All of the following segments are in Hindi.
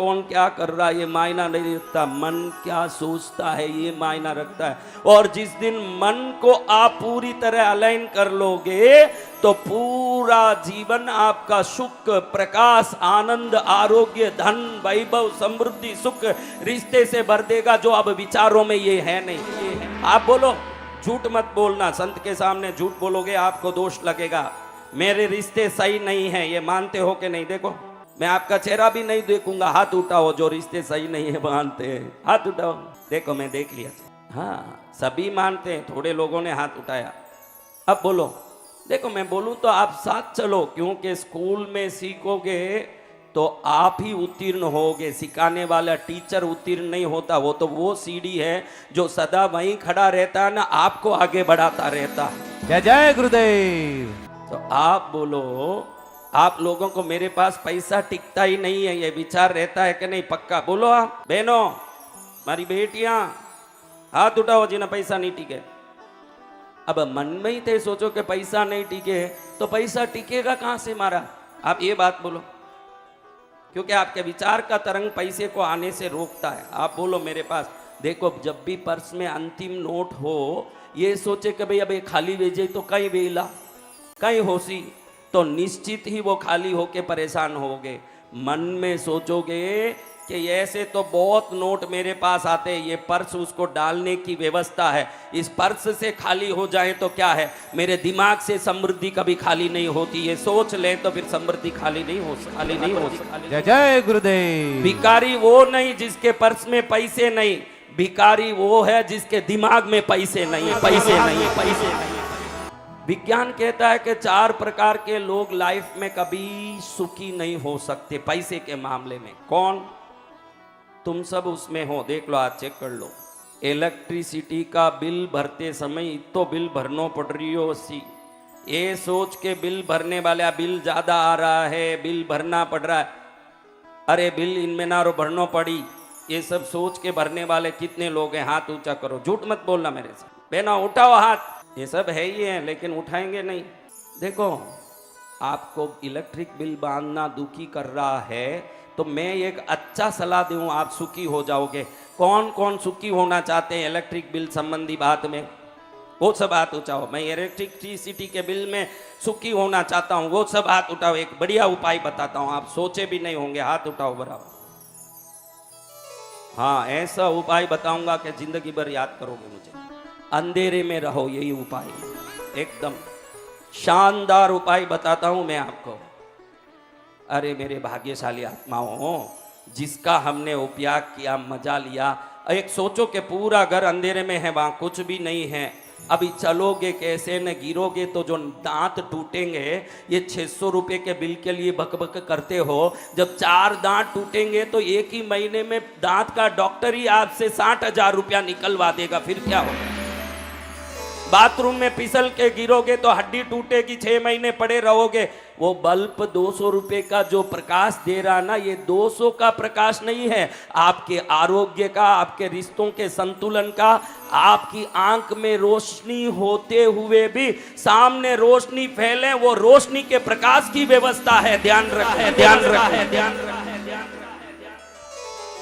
कौन क्या कर रहा है ये मायना नहीं रखता, मन क्या सोचता है ये मायना रखता है। और जिस दिन मन को आप पूरी तरह अलाइन कर लोगे तो पूरा जीवन आपका सुख, प्रकाश, आनंद, आरोग्य, धन, वैभव, समृद्धि, सुख रिश्ते से भर देगा, जो अब विचारों में ये है नहीं। ये है। आप बोलो, झूठ मत बोलना, संत के सामने झूठ बोलोगे आपको दोष लगेगा। मेरे रिश्ते सही नहीं है, ये मानते हो कि नहीं? देखो, मैं आपका चेहरा भी नहीं देखूंगा, हाथ उठाओ जो रिश्ते सही नहीं है मानते हैं, हाथ उठाओ। देखो मैं देख लिया। हाँ, सभी मानते हैं, थोड़े लोगों ने हाथ उठाया। अब बोलो। देखो मैं बोलूं तो आप साथ चलो, क्योंकि स्कूल में सीखोगे तो आप ही उत्तीर्ण होगे, सिखाने वाला टीचर उत्तीर्ण नहीं होता। वो तो वो सीढ़ी है जो सदा वहीं खड़ा रहता है ना, आपको आगे बढ़ाता रहता है। जय जय गुरुदेव। तो आप बोलो, आप लोगों को मेरे पास पैसा टिकता ही नहीं है, ये विचार रहता है कि नहीं? पक्का बोलो। आप बहनों, हमारी बेटियां, हाथ उठाओ जिन्हें पैसा नहीं टिके। अब मन में ही थे सोचो कि पैसा नहीं टिके, तो पैसा टिकेगा कहां से हमारा? आप ये बात बोलो, क्योंकि आपके विचार का तरंग पैसे को आने से रोकता है। आप बोलो मेरे पास। देखो, जब भी पर्स में अंतिम नोट हो, ये सोचे कि भाई अब ये खाली भेजे तो कहीं वेला कहीं होसी, तो निश्चित ही वो खाली होके परेशान होगे। मन में सोचोगे कि ऐसे तो बहुत नोट मेरे पास आते हैं, ये पर्स उसको डालने की व्यवस्था है, इस पर्स से खाली हो जाए तो क्या है, मेरे दिमाग से समृद्धि कभी खाली नहीं होती। ये सोच ले तो फिर समृद्धि खाली नहीं हो सकती। जय जय गुरुदेव। भिखारी वो नहीं जिसके पर्स में पैसे नहीं, भिखारी वो है जिसके दिमाग में पैसे नहीं, पैसे नहीं। विज्ञान कहता है कि 4 प्रकार के लोग लाइफ में कभी सुखी नहीं हो सकते पैसे के मामले में। कौन? तुम सब उसमें हो, देख लो, आज चेक कर लो। इलेक्ट्रिसिटी का बिल भरते समय तो बिल भरनो पड़ रही हो 80, ये सोच के बिल भरने वाला बिल ज्यादा आ रहा है, बिल भरना पड़ रहा है। अरे बिल इनमें ना रो भरनो पड़ी, ये सब सोच के भरने वाले कितने लोग हैं? हाथ ऊंचा करो, झूठ मत बोलना मेरे से। बेना उठाओ हाथ। ये सब है ही है, लेकिन उठाएंगे नहीं। देखो, आपको इलेक्ट्रिक बिल बांधना दुखी कर रहा है, तो मैं एक अच्छा सलाह दूं, आप सुखी हो जाओगे। कौन कौन सुखी होना चाहते हैं इलेक्ट्रिक बिल संबंधी बात में? वो सब हाथ उठाओ। मैं इलेक्ट्रिसिटी के बिल में सुखी होना चाहता हूं, वो सब हाथ उठाओ। एक बढ़िया उपाय बताता हूं, आप सोचे भी नहीं होंगे, हाथ उठाओ बराबर। हाँ, ऐसा उपाय बताऊंगा कि जिंदगी भर याद करोगे मुझे। अंधेरे में रहो, यही उपाय, एकदम शानदार उपाय बताता हूं मैं आपको। अरे मेरे भाग्यशाली आत्माओं, जिसका हमने उपयोग किया, मजा लिया। एक सोचो कि पूरा घर अंधेरे में है, वहां कुछ भी नहीं है। अभी चलोगे कैसे, न गिरोगे तो जो दांत टूटेंगे, ये 600 रुपए के बिल के लिए बकबक करते हो। जब 4 दांत टूटेंगे तो एक ही महीने में दांत का डॉक्टर ही आपसे 60,000 रुपया निकलवा देगा, फिर क्या होगा? बाथरूम में फिसल के गिरोगे तो हड्डी टूटेगी, 6 महीने पड़े रहोगे। वो बल्ब 200 रुपए का जो प्रकाश दे रहा ना, ये 200 का प्रकाश नहीं है, आपके आरोग्य का, आपके रिश्तों के संतुलन का। आपकी आंख में रोशनी होते हुए भी सामने रोशनी फैले, वो रोशनी के प्रकाश की व्यवस्था है। ध्यान रखें, ध्यान रखें, ध्यान रखें।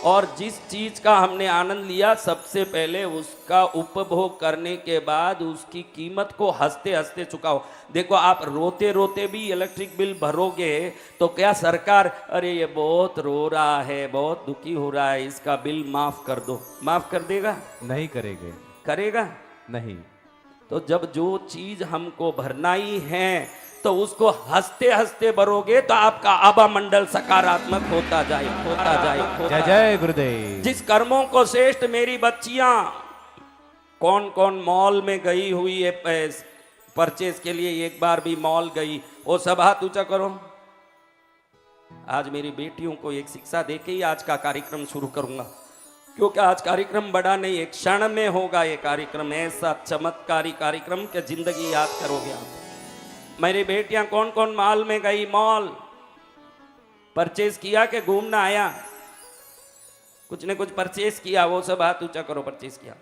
और जिस चीज का हमने आनंद लिया, सबसे पहले उसका उपभोग करने के बाद उसकी कीमत को हंसते हंसते चुकाओ। देखो, आप रोते रोते भी इलेक्ट्रिक बिल भरोगे तो क्या सरकार, अरे ये बहुत रो रहा है, बहुत दुखी हो रहा है, इसका बिल माफ कर दो, माफ कर देगा? नहीं करेंगे। करेगा नहीं। तो जब जो चीज हमको भरना ही है तो उसको हंसते हंसते भरोगे तो आपका आभा मंडल सकारात्मक होता जाए, होता जाए, होता जय जय गुरुदेव। जिस कर्मों को श्रेष्ठ मेरी बच्चियां, कौन कौन मॉल में गई हुई है परचेज के लिए, एक बार भी मॉल गई, वो सब हाथ ऊंचा करो। आज मेरी बेटियों को एक शिक्षा देके ही आज का कार्यक्रम शुरू करूंगा, क्योंकि आज कार्यक्रम बड़ा नहीं, एक क्षण में होगा ये कार्यक्रम, ऐसा चमत्कारी कार्यक्रम कि जिंदगी याद करोगे आप। मेरी बेटियां कौन कौन मॉल में गई? मॉल परचेज किया कि घूमना आया? कुछ ने कुछ परचेज किया, वो सब हाथ ऊंचा करो। परचेज किया।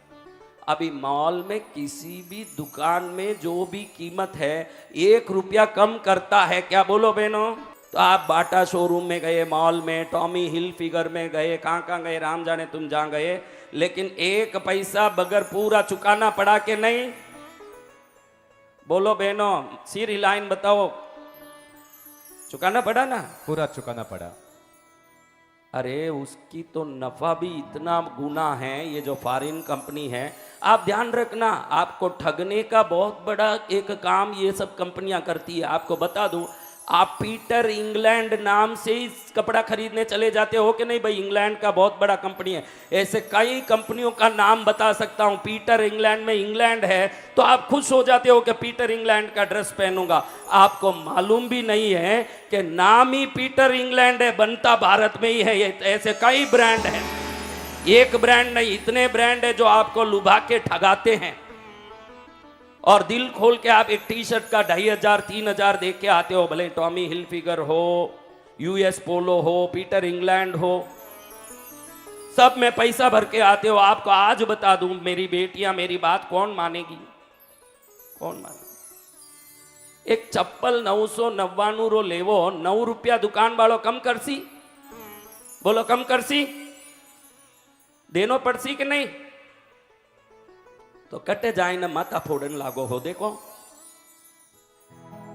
अभी मॉल में किसी भी दुकान में जो भी कीमत है, 1 रुपया कम करता है क्या? बोलो बहनों, तो आप बाटा शोरूम में गए, मॉल में, टॉमी हिल फिगर में गए, कहाँ गए, राम जाने तुम जहाँ गए, लेकिन एक पैसा बगैर पूरा चुकाना पड़ा कि नहीं? बोलो बहनों, सिर हिलाइन बताओ, चुकाना पड़ा ना? पूरा चुकाना पड़ा। अरे उसकी तो नफा भी इतना गुना है, ये जो फॉरेन कंपनी है। आप ध्यान रखना, आपको ठगने का बहुत बड़ा एक काम ये सब कंपनियां करती है। आपको बता दूं, आप पीटर इंग्लैंड नाम से ही कपड़ा खरीदने चले जाते हो कि नहीं भाई? इंग्लैंड का बहुत बड़ा कंपनी है। ऐसे कई कंपनियों का नाम बता सकता हूं। पीटर इंग्लैंड में इंग्लैंड है तो आप खुश हो जाते हो कि पीटर इंग्लैंड का ड्रेस पहनूंगा। आपको मालूम भी नहीं है कि नाम ही पीटर इंग्लैंड है, बनता भारत में ही है। ये ऐसे कई ब्रांड हैं, एक ब्रांड नहीं, इतने ब्रांड है जो आपको लुभा के ठगाते हैं। और दिल खोल के आप एक टी शर्ट का 2500 3000 देख के आते हो, भले टॉमी हिल फिगर हो, यूएस पोलो हो, पीटर इंग्लैंड हो, सब में पैसा भर के आते हो। आपको आज बता दूं मेरी बेटियां, मेरी बात कौन मानेगी? कौन मानेगी? एक चप्पल 999 रो लेवो, 9 रुपया दुकान वालों कम करसी? बोलो कम करसी? देनो पड़सी कि नहीं? तो कटे जाए ना माता फोड़न लागो हो। देखो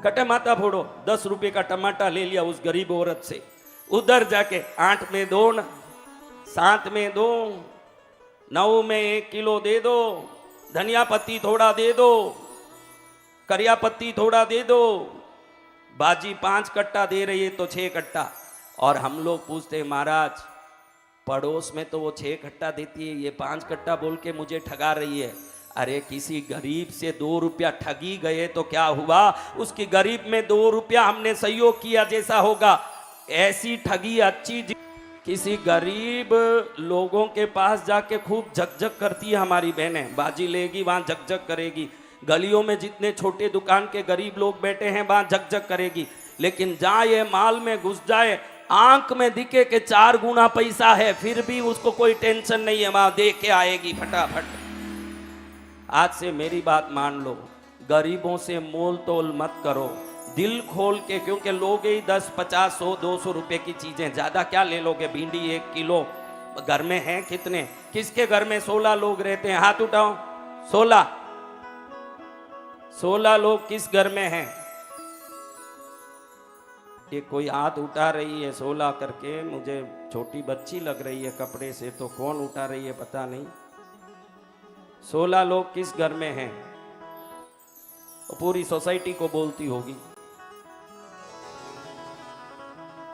कटे माता फोड़ो। 10 रुपए का टमाटा ले लिया उस गरीब औरत से, उधर जाके 8 में दो ना, 7 में दो, 9 में 1 किलो दे दो, धनिया पत्ती थोड़ा दे दो, करिया पत्ती थोड़ा दे दो। बाजी 5 कट्टा दे रही है तो 6 कट्टा। और हम लोग पूछते महाराज पड़ोस में तो वो 6 कट्टा देती है, ये 5 कट्टा बोल के मुझे ठगा रही है। अरे किसी गरीब से 2 रुपया ठगी गए तो क्या हुआ? उसकी गरीब में 2 रुपया हमने सहयोग किया जैसा होगा। ऐसी ठगी अच्छी किसी गरीब लोगों के पास जाके खूब झकझक करती है हमारी बहनें। बाजी लेगी वहां झकझक करेगी, गलियों में जितने छोटे दुकान के गरीब लोग बैठे हैं वहां झकझक करेगी। लेकिन जहां ये माल में घुस जाए, आंख में दिखे कि 4 गुना पैसा है, फिर भी उसको कोई टेंशन नहीं है, वहां दे के आएगी फटाफट। आज से मेरी बात मान लो, गरीबों से मोल तोल मत करो, दिल खोल के। क्योंकि लोगे ही 10 50 100 200 रुपए की चीजें, ज्यादा क्या ले लोगे? भिंडी 1 किलो, घर में हैं कितने? किसके घर में 16 लोग रहते हैं? हाथ उठाओ। 16 लोग किस घर में हैं? ये कोई हाथ उठा रही है 16 करके, मुझे छोटी बच्ची लग रही है कपड़े से, तो कौन उठा रही है पता नहीं। 16 लोग किस घर में हैं? पूरी सोसाइटी को बोलती होगी।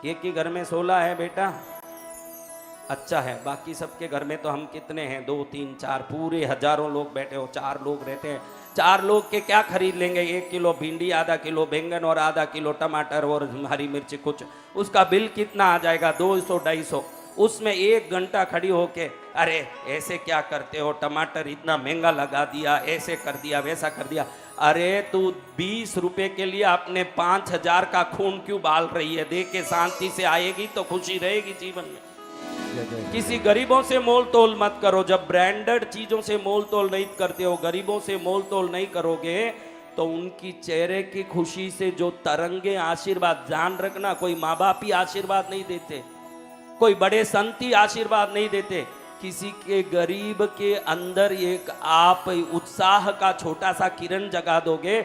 एक ही घर में 16 है बेटा, अच्छा है। बाकी सबके घर में तो हम कितने हैं? 2 3 4, पूरे हजारों लोग बैठे हो। 4 लोग रहते हैं, 4 लोग के क्या खरीद लेंगे? 1 किलो भिंडी, आधा किलो बैंगन और आधा किलो टमाटर और हरी मिर्च कुछ। उसका बिल कितना आ जाएगा? 200 250। उसमें 1 घंटा खड़ी होके अरे ऐसे क्या करते हो, टमाटर इतना महंगा लगा दिया, ऐसे कर दिया, वैसा कर दिया। अरे तू 20 रुपए के लिए अपने 5000 का खून क्यों बाल रही है? दे के शांति से आएगी तो खुशी रहेगी जीवन में। किसी गरीबों से मोल तोल मत करो। जब ब्रांडेड चीजों से मोल तोल नहीं करते हो, गरीबों से मोल तोल नहीं करोगे, तो उनकी चेहरे की खुशी से जो तरंगे आशीर्वाद, ध्यान रखना, कोई माँ बाप ही आशीर्वाद नहीं देते, कोई बड़े संत ही आशीर्वाद नहीं देते। किसी के गरीब के अंदर एक आप उत्साह का छोटा सा किरण जगा दोगे,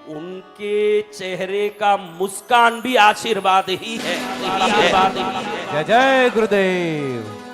उनके चेहरे का मुस्कान भी आशीर्वाद ही है। आशीर्वाद ही है। जय जय गुरुदेव।